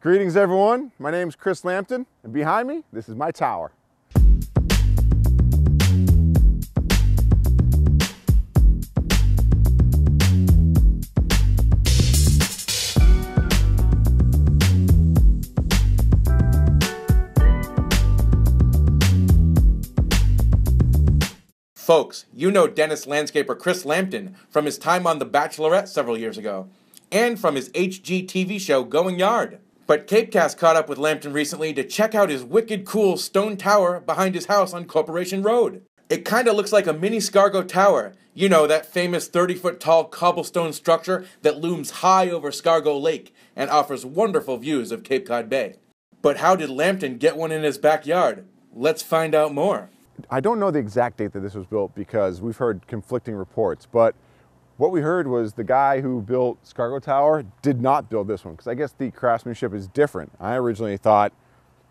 Greetings everyone, my name is Chris Lambton, and behind me, this is my tower. Folks, you know Dennis landscaper Chris Lambton from his time on The Bachelorette several years ago, and from his HGTV show Going Yard. But CapeCast caught up with Lambton recently to check out his wicked cool stone tower behind his house on Corporation Road. It kinda looks like a mini Scargo tower, you know, that famous 30-foot tall cobblestone structure that looms high over Scargo Lake and offers wonderful views of Cape Cod Bay. But how did Lambton get one in his backyard? Let's find out more. I don't know the exact date that this was built because we've heard conflicting reports, but what we heard was the guy who built Scargo Tower did not build this one because I guess the craftsmanship is different. I originally thought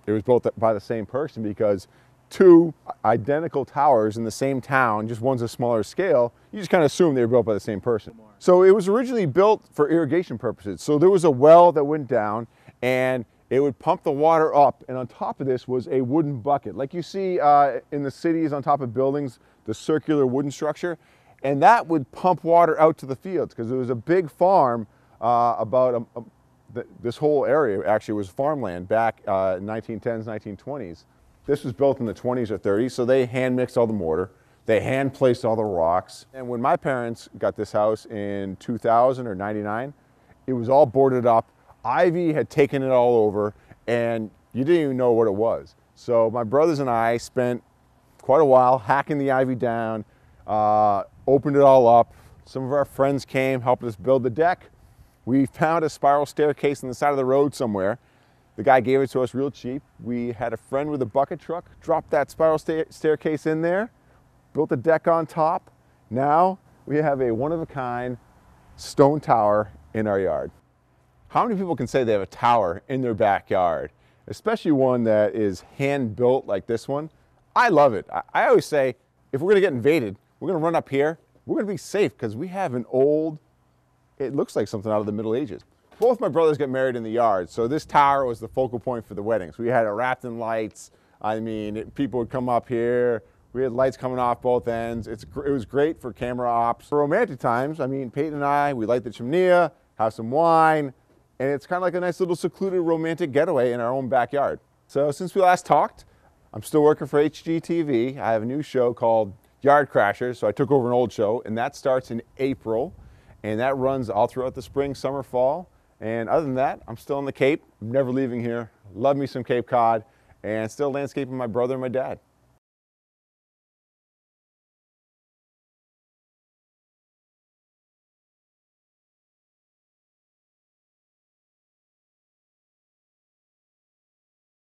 it was built by the same person because two identical towers in the same town, just one's a smaller scale, you just kind of assume they were built by the same person. So it was originally built for irrigation purposes. So there was a well that went down and it would pump the water up, and on top of this was a wooden bucket. Like you see in the cities on top of buildings, the circular wooden structure, and that would pump water out to the fields because it was a big farm this whole area actually was farmland back in 1910s, 1920s. This was built in the 20s or 30s, so they hand mixed all the mortar, they hand placed all the rocks, and when my parents got this house in 2000 or 99, it was all boarded up. Ivy had taken it all over and you didn't even know what it was. So my brothers and I spent quite a while hacking the ivy down, opened it all up. Some of our friends came, helped us build the deck. We found a spiral staircase on the side of the road somewhere. The guy gave it to us real cheap. We had a friend with a bucket truck, dropped that spiral staircase in there, built a deck on top. Now we have a one-of-a-kind stone tower in our yard. How many people can say they have a tower in their backyard, especially one that is hand-built like this one? I love it. I always say, if we're gonna get invaded, we're gonna run up here, we're gonna be safe because we have an old, it looks like something out of the Middle Ages. Both my brothers got married in the yard, so this tower was the focal point for the weddings. We had it wrapped in lights. I mean, people would come up here. We had lights coming off both ends. It was great for camera ops. For romantic times, I mean, Peyton and I, we light the chimney, have some wine, and it's kind of like a nice little secluded romantic getaway in our own backyard. So since we last talked, I'm still working for HGTV. I have a new show called Yard Crashers, so I took over an old show, and that starts in April, and that runs all throughout the spring, summer, fall. And other than that, I'm still in the Cape. I'm never leaving here. Love me some Cape Cod, and still landscaping my brother and my dad.